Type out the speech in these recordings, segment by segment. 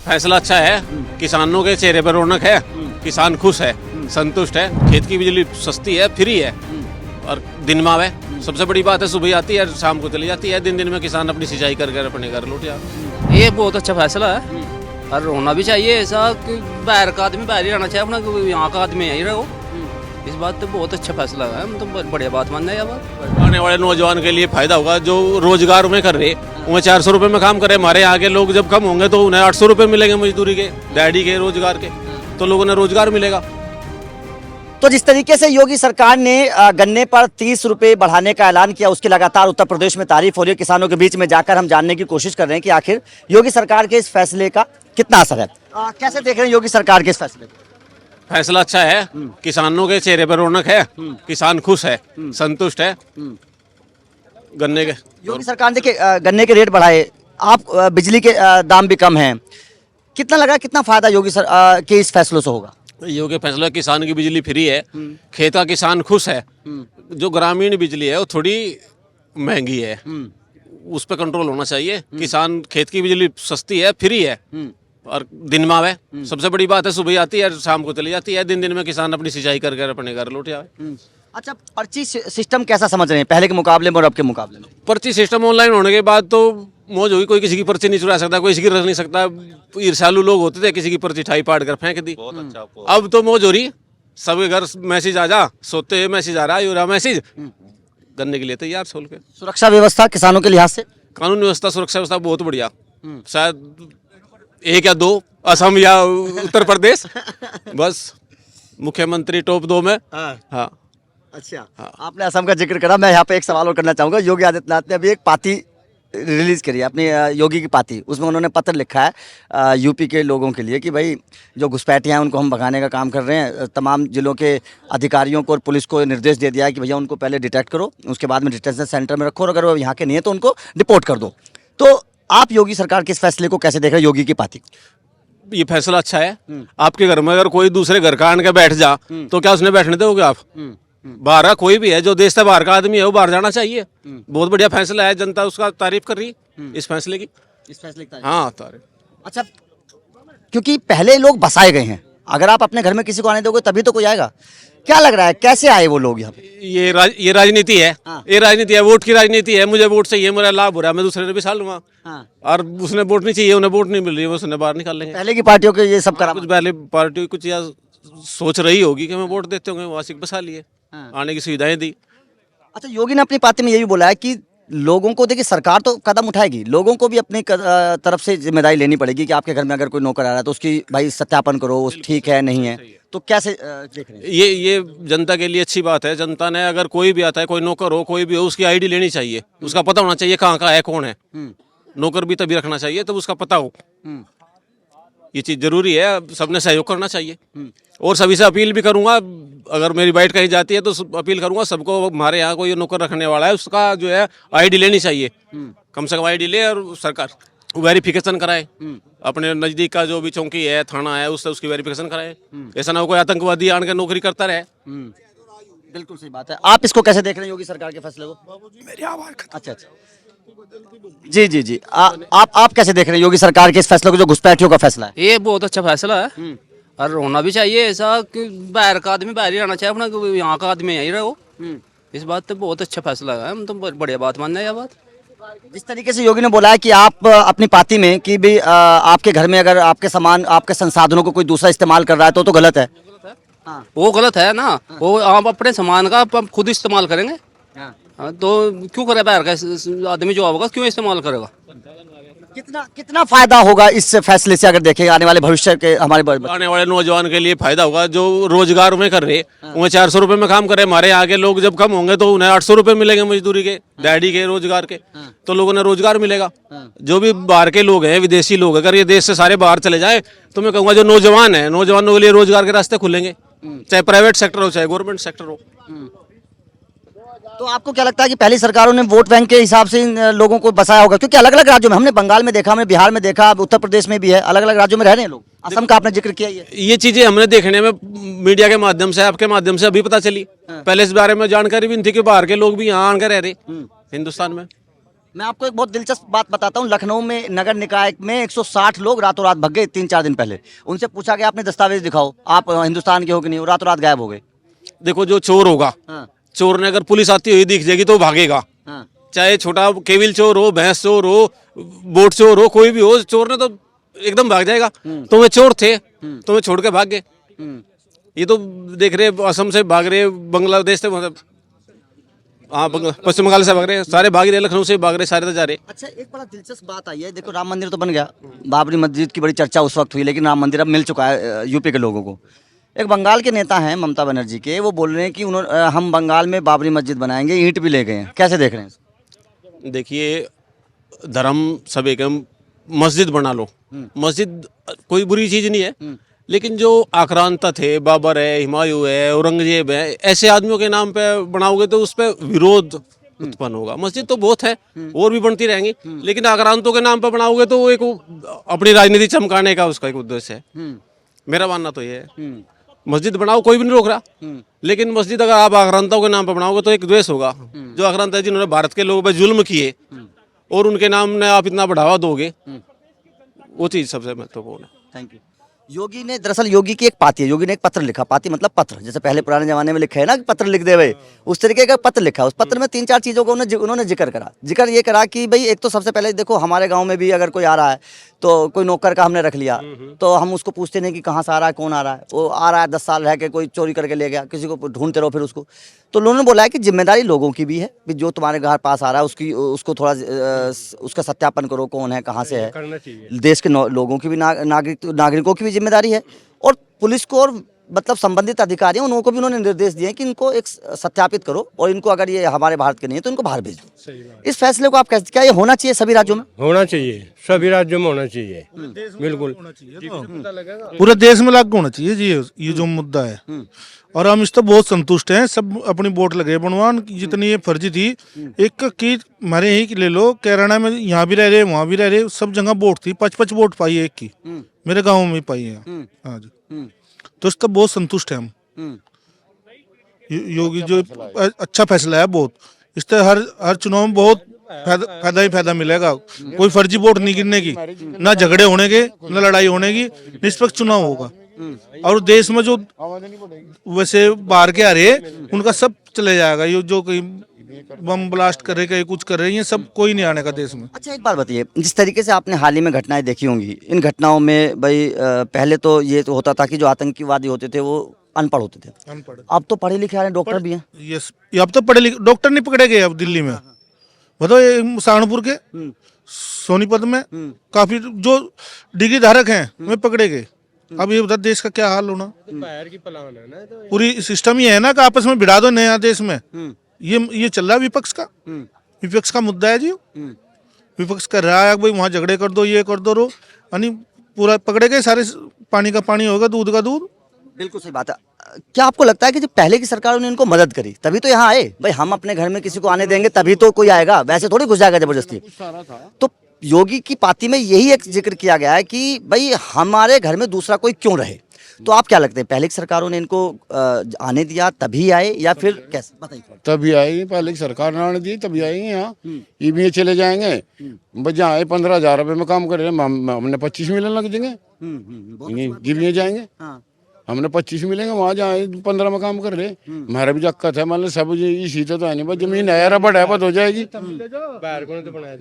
फैसला अच्छा है, किसानों के चेहरे पर रौनक है, किसान खुश है, संतुष्ट है। खेत की बिजली सस्ती है, फ्री है और दिन में आवे। सबसे बड़ी बात है, सुबह आती है शाम को चली जाती है। दिन दिन में किसान अपनी सिंचाई करके अपने घर लौट जाए। ये बहुत अच्छा फैसला है और होना भी चाहिए ऐसा कि बाहर का आदमी बाहर ही रहना चाहिए, अपना यहाँ का आदमी यहीं रहो। इस बात तो बहुत अच्छा फैसला है, हम तो बढ़िया बात मान रहे हैं। बात आने वाले नौजवान के लिए फायदा होगा, जो रोजगार में कर रहे उन्हें 400 रुपये में काम करे। हमारे यहाँ के लोग जब कम होंगे तो उन्हें 800 रुपये मिलेंगे मजदूरी के, दिहाड़ी के, रोजगार के, तो लोगों ने रोजगार मिलेगा। तो जिस तरीके से योगी सरकार ने गन्ने पर 30 रुपए बढ़ाने का ऐलान किया, उसकी लगातार उत्तर प्रदेश में तारीफ हो रही है। किसानों के बीच में जाकर हम जानने की कोशिश कर रहे हैं कि आखिर योगी सरकार के इस फैसले का कितना असर है। कैसे देख रहे हैं योगी सरकार के इस फैसले को? फैसला अच्छा है, किसानों के चेहरे पर रौनक है, किसान खुश है, संतुष्ट है। गन्ने के योगी सरकार ने देखिए गन्ने के रेट बढ़ाए, आप बिजली के दाम भी कम हैं। कितना लगा, कितना फायदा योगी सर के इस फैसलों से होगा? योगी फैसला, किसान की बिजली फ्री है, खेत का किसान खुश है। जो ग्रामीण बिजली है वो थोड़ी महंगी है, उस पर कंट्रोल होना चाहिए। किसान खेत की बिजली सस्ती है, फ्री है और दिन में आवे। सबसे बड़ी बात है, सुबह आती है शाम को चली जाती है। दिन दिन में किसान अपनी सिंचाई करके अपने घर लौट जाए। अच्छा, पर्ची सिस्टम कैसा समझ रहे हैं पहले के मुकाबले में और अब के मुकाबले में? पर्ची सिस्टम ऑनलाइन होने के बाद तो मौज होगी, कोई किसी की पर्ची नहीं चुरा सकता, कोई किसी की रख नहीं सकता। ईर्ष्यालु लोग होते थे, किसी की पर्ची ठाई पाड़ कर फेंक दी। अब तो मौज हो रही, सबके घर मैसेज आ जा, सोते हुए मैसेज आ रहा है, रहा मैसेज करने के लिए तैयार सोल के। सुरक्षा व्यवस्था किसानों के लिहाज से, कानून व्यवस्था, सुरक्षा व्यवस्था बहुत बढ़िया। शायद 1 या 2 असम या उत्तर प्रदेश, बस मुख्यमंत्री टॉप 2 में। हाँ। अच्छा, आपने असम का जिक्र करा, मैं यहाँ पे एक सवाल और करना चाहूँगा। योगी आदित्यनाथ ने अभी एक पाती रिलीज करी है, अपनी योगी की पाती। उसमें उन्होंने पत्र लिखा है यूपी के लोगों के लिए कि भाई जो घुसपैठिए हैं उनको हम भगाने का काम कर रहे हैं। तमाम जिलों के अधिकारियों को और पुलिस को निर्देश दे दिया है कि भैया उनको पहले डिटेक्ट करो, उसके बाद में डिटेंशन सेंटर में रखो और अगर वो यहाँ के नहीं है तो उनको डिपोर्ट कर दो। तो आप योगी सरकार के इस फैसले को कैसे देख रहे हैं, योगी की पाती? ये फैसला अच्छा है। आपके घर में अगर कोई दूसरे घर का आन के बैठ जा तो क्या उसने बैठने दोगे आप? बाहर का कोई भी है, जो देश से बाहर का आदमी है, वो बाहर जाना चाहिए। बहुत बढ़िया फैसला है, जनता उसका तारीफ कर रही इस फैसले की। इस फैसले की हाँ, तारीफ। अच्छा, क्योंकि पहले लोग बसाए गए हैं, अगर आप अपने घर में किसी को आने दोगे तभी तो कोई आएगा। क्या लग रहा है, कैसे आए वो लोग यहाँ पे? ये राजनीति है। हाँ। ये राजनीति है, वोट की राजनीति है। मुझे वोट चाहिए, मेरा लाभ हो रहा है, मैं दूसरे ने भी साल लूंगा। हाँ। और उसने वोट नहीं चाहिए, उन्हें वोट नहीं मिल रही है, उसने बाहर निकाल लेंगे। पहले की पार्टियों के ये सब करा, कुछ पहले पार्टी कुछ या सोच रही होगी कि हमें वोट देते होंगे, वासिक बसा लिए। हाँ। आने की सुविधाएं दी। अच्छा, योगी ने अपनी पार्टी में ये भी बोला है कि लोगों को, देखिए सरकार तो कदम उठाएगी, लोगों को भी अपनी तरफ से जिम्मेदारी लेनी पड़ेगी कि आपके घर में अगर कोई नौकर आ रहा है तो उसकी भाई सत्यापन करो, उस ठीक है नहीं है। तो कैसे देख रहे हैं? ये जनता के लिए अच्छी बात है। जनता ने अगर कोई भी आता है, कोई नौकर हो, कोई भी हो, उसकी आईडी लेनी चाहिए, उसका पता होना चाहिए कहाँ का है, कौन है। नौकर भी तभी रखना चाहिए तब उसका पता हो। ये चीज जरूरी है, सबने सहयोग करना चाहिए। और सभी से अपील भी करूंगा, अगर मेरी बाइट कहीं जाती है तो अपील करूंगा सबको, हमारे यहाँ कोई नौकर रखने वाला है उसका जो है आईडी लेनी चाहिए। कम से कम आईडी ले और सरकार वेरिफिकेशन कराए। अपने नजदीक का जो भी चौकी है, थाना है, उससे उसकी वेरिफिकेशन कराए। ऐसा ना हो कोई आतंकवादी आन के नौकरी करता रहे। बिल्कुल सही बात है। आप इसको कैसे देख रहे हैं योगी सरकार के फैसले को? मेरी आवाज। अच्छा, जी, आप कैसे देख रहे हैं योगी सरकार के इस फैसले को, जो घुसपैठियों का फैसला है? ये बहुत अच्छा फैसला है और होना भी चाहिए ऐसा कि बाहर का आदमी बाहर ही रहना चाहिए, अपना यहाँ का आदमी यहीं रहो। इस बात तो बहुत अच्छा फैसला है, हम तो बढ़िया बात मान रहे हैं। बात जिस तरीके से योगी ने बोला है कि आप अपनी पार्टी में कि भी आपके घर में अगर आपके सामान, आपके संसाधनों को कोई दूसरा इस्तेमाल कर रहा है तो गलत है। हाँ। वो गलत है ना, वो आप अपने सामान का खुद इस्तेमाल करेंगे। हाँ, तो क्यों करे बाहर का आदमी जो होगा, क्यों इस्तेमाल करेगा? कितना फायदा होगा इस फैसले से, अगर देखें आने वाले भविष्य के हमारे आने वाले नौजवान के लिए फायदा होगा, जो रोजगार में कर रहे उन्हें 400 रुपये में काम करे। हमारे यहाँ के लोग जब कम होंगे तो उन्हें 800 रुपये मिलेंगे मजदूरी के, दिहाड़ी के, रोजगार के, तो लोगों ने रोजगार मिलेगा। जो भी बाहर के लोग हैं, विदेशी लोग, अगर ये देश से सारे बाहर चले जाए तो मैं कहूँगा जो नौजवान है, नौजवानों के लिए रोजगार के रास्ते खुलेंगे, चाहे प्राइवेट सेक्टर हो चाहे गवर्नमेंट सेक्टर हो। तो आपको क्या लगता है कि पहली सरकारों ने वोट बैंक के हिसाब से इन लोगों को बसाया होगा? क्योंकि अलग अलग राज्यों में, हमने बंगाल में देखा, हमने बिहार में देखा, उत्तर प्रदेश में भी है, अलग अलग राज्यों में रह रहे हैं लोग। असम का आपने जिक्र किया। ये चीजें हमने देखने में मीडिया के माध्यम से, आपके माध्यम से अभी पता चली। पहले इस बारे में जानकारी भी नहीं थी कि बाहर के लोग भी यहाँ आकर रह रहे हिंदुस्तान में। मैं आपको एक बहुत दिलचस्प बात बताता हूँ। लखनऊ में नगर निकाय में 160 लोग रातों रात भग गए 3-4 दिन पहले। उनसे पूछा गया आपने दस्तावेज दिखाओ, आप हिंदुस्तान के हो कि नहीं, वो रातों रात गायब हो गए। देखो जो चोर होगा, हाँ चोर ने अगर पुलिस आती हुई दिख जाएगी तो वो भागेगा। हाँ चाहे छोटा केविल चोर हो, भैंस चोर हो, बोट चोर हो, कोई भी हो, चोर ने तो एकदम भाग जाएगा। तो वे चोर थे तो वे छोड़ के भाग गए। ये तो देख रहे असम से भाग रहे, बांग्लादेश से, मतलब हाँ पश्चिम बंगाल से भाग रहे, सारे भाग रहे, लखनऊ से भाग रहे, सारे तो जा रहे। अच्छा, एक बड़ा दिलचस्प बात आई है। देखो, राम मंदिर तो बन गया, बाबरी मस्जिद की बड़ी चर्चा उस वक्त हुई, लेकिन राम मंदिर अब मिल चुका है यूपी के लोगों को। एक बंगाल के नेता हैं ममता बनर्जी के, वो बोल रहे हैं कि उन्होंने हम बंगाल में बाबरी मस्जिद बनाएंगे, ईंट भी ले गए हैं। कैसे देख रहे हैं इसको? देखिए, धर्म सब एक है, मस्जिद बना लो, मस्जिद कोई बुरी चीज़ नहीं है, लेकिन जो आक्रांता थे, बाबर है, हुमायूं है, औरंगजेब है, ऐसे आदमियों के नाम पे बनाओगे तो उस पर विरोध उत्पन्न होगा। मस्जिद तो बहुत है और भी बनती रहेंगी, लेकिन आक्रांतों के नाम पे बनाओगे तो वो एक अपनी राजनीति चमकाने का उसका एक उद्देश्य है। मेरा मानना तो ये है, मस्जिद बनाओ, कोई भी नहीं रोक रहा, लेकिन मस्जिद अगर आप आक्रांताओं के नाम पे बनाओगे तो एक द्वेष होगा। जो आक्रांत है, जिन्होंने भारत के लोगों पे जुल्म किए और उनके नाम ने आप इतना बढ़ावा दोगे, वो चीज़ सबसे महत्वपूर्ण है। Thank you. योगी ने, दरअसल योगी की एक पाती है, योगी ने एक पत्र लिखा, पाती मतलब पत्र, जैसे पहले पुराने जमाने में लिखे है ना कि पत्र लिख दे भाई, उस तरीके का पत्र लिखा। उस पत्र में 3-4 चीज़ों को उन्होंने जिक्र करा। जिक्र ये करा कि भाई एक तो सबसे पहले देखो, हमारे गांव में भी अगर कोई आ रहा है तो कोई नौकर का हमने रख लिया, तो हम उसको पूछते नहीं कि कहाँ से आ रहा है, कौन आ रहा है। वो आ रहा है 10 साल रह के, कोई चोरी करके ले गया, किसी को ढूंढते रहो फिर उसको। तो उन्होंने बोला है कि जिम्मेदारी लोगों की भी है, कि जो तुम्हारे घर पास आ रहा है उसको थोड़ा उसका सत्यापन करो, कौन है, कहाँ से है। देश के लोगों की भी, नागरिकों की भी जिम्मेदारी है। और पुलिस को और मतलब संबंधित अधिकारियों, उनको भी उन्होंने निर्देश दिए कि इनको एक सत्यापित करो, और इनको अगर ये हमारे भारत के नहीं है तो इनको बाहर भेज दो। इस फैसले को आप कैसे, क्या ये होना चाहिए सभी राज्यों में? होना चाहिए, सभी राज्यों में होना चाहिए, बिल्कुल। पूरे देश में लागू होना चाहिए जी ये जो मुद्दा है। और हम इस तो बहुत संतुष्ट हैं, सब अपनी वोट लगे बनवान, जितनी ये फर्जी थी। एक की हमारे यही ले लो, कैराना में यहाँ भी रह रहे, वहाँ भी रह रहे, सब जगह वोट थी, 5-5 वोट पाई है एक की, मेरे गाँव में पाई है। हाँ जी, तो इसका बहुत संतुष्ट है हम। योगी जो अच्छा फैसला है बहुत, इससे हर चुनाव में बहुत फायदा ही फायदा मिलेगा। कोई फर्जी वोट नहीं गिरने की, ना झगड़े होने के, ना लड़ाई होने की, निष्पक्ष चुनाव होगा। और देश में जो वैसे बाहर के आ रहे उनका सब चले जाएगा। ये जो कोई बम ब्लास्ट कर रहे, कहीं कुछ कर रहे हैं, सब कोई नहीं आने का देश में। अच्छा, एक बात बताइए, जिस तरीके से आपने हाल ही में घटनाएं देखी होंगी, इन घटनाओं में भाई पहले तो ये तो होता था कि जो आतंकवादी होते थे वो अनपढ़ होते थे, अनपढ़। अब तो पढ़े लिखे आ रहे डॉक्टर भी हैं। यस, अब तो पढ़े लिखे डॉक्टर नहीं पकड़े गए अब दिल्ली में। बताओ, ये सहारनपुर के सोनीपत में काफी जो डिग्री धारक हैं वे पकड़े गए। अब ये बता देश का क्या हाल होना। पूरी सिस्टम ये है ना कि आपस में भिड़ा दो नया देश में। ये चल रहा है विपक्ष का मुद्दा है जी। विपक्ष कर रहा है भाई वहाँ झगड़े कर दो, ये कर दो, यानी पूरा पकड़े गए सारे, पानी का पानी होगा, दूध का दूध। बिल्कुल सही बात है। क्या आपको लगता है कि जब पहले की सरकारों ने इनको मदद करी तभी तो यहाँ आए? भाई हम अपने घर में किसी को आने देंगे तभी तो कोई आएगा, वैसे थोड़ी घुस जाएगा जबरदस्ती। तो योगी की पाती में यही एक जिक्र किया गया है कि भाई हमारे घर में दूसरा कोई क्यों रहे। तो आप क्या लगते हैं, पहले की सरकारों ने इनको आने दिया तभी आए या फिर कैसे, बताइए। तभी आएगी, पहले की सरकार ने आने दी तभी आएंगे यहाँ। ये भी चले जाएंगे, जहाँ आए 15,000 रुपये में काम कर रहे हैं, हमने 25 मिलने लग जाएंगे, गिरने जाएंगे। हमने 25 मिलेंगे, वहाँ जहाँ 15 में काम कर रहे। हमारा भी दिक्कत है, मान लो सब इसी तो है नहीं, बस जमीन है बड़ा है हो जाएगी।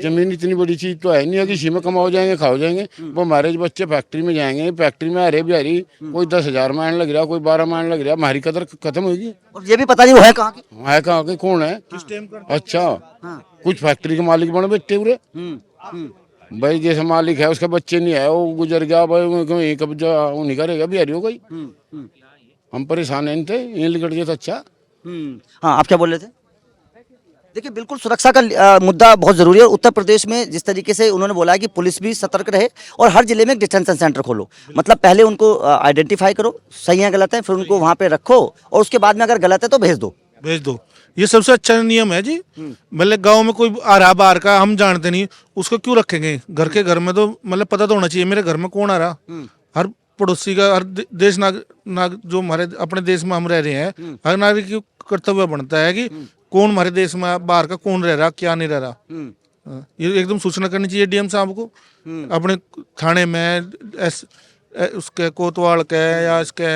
जमीन इतनी बड़ी चीज तो है नहीं है कि इसी में कमाओ जाएंगे, खाओ जाएंगे। वो हमारे बच्चे फैक्ट्री में जाएंगे, फैक्ट्री में हरे बिहारी कोई 10,000 में आने लग रहा, कोई 12 में आने लग रहा, हमारी कदर खत्म होगी। और ये भी पता नहीं वो है कहाँ के, कौन है। अच्छा, कुछ फैक्ट्री के मालिक बने बैठे पूरे, भाई जैसे मालिक है उसका बच्चे नहीं है, वो गुजर गया, भाई कब्जा नहीं करेगा, बिहारी हो गई। हम परेशान हैं इनसे, ये लिकट गया तो अच्छा। हाँ, आप क्या बोल रहे थे? देखिए, बिल्कुल सुरक्षा का मुद्दा बहुत जरूरी है। उत्तर प्रदेश में जिस तरीके से उन्होंने बोला है कि पुलिस भी सतर्क रहे और हर जिले में एक डिटेंशन सेंटर खोलो, मतलब पहले उनको आइडेंटिफाई करो, सही है गलत है, फिर उनको वहाँ पे रखो और उसके बाद में अगर गलत है तो भेज दो। ये सबसे अच्छा नियम है जी। मतलब गांव में कोई आ रहा बाहर का, हम जानते नहीं, उसको क्यों रखेंगे? घर के घर में तो मतलब पता तो होना चाहिए मेरे घर में कौन आ रहा। हर पड़ोसी का, हर देश जो हमारे अपने देश में हम रह रहे हैं, हर नागरिक की कर्तव्य बनता है कि कौन हमारे देश में बाहर का कौन रह रहा, क्या नहीं रह रहा। ये एकदम सूचना करनी चाहिए डीएम साहब को अपने थाने में, उसके कोतवाल के या इसके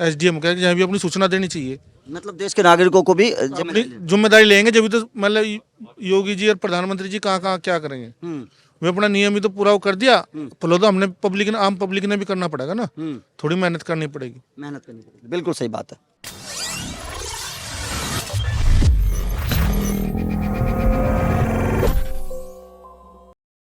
एसडीएम के, जहाँ भी अपनी सूचना देनी चाहिए। मतलब देश के नागरिकों को भी अपनी जिम्मेदारी लेंगे जब तो मतलब योगी जी और प्रधानमंत्री जी कहाँ कहाँ क्या करेंगे। वे अपना नियम ही तो पूरा वो कर दिया, फॉलो तो हमने पब्लिक ने, आम पब्लिक ने भी करना पड़ेगा ना, थोड़ी मेहनत करनी पड़ेगी। मेहनत करनी पड़ेगी, बिल्कुल सही बात है।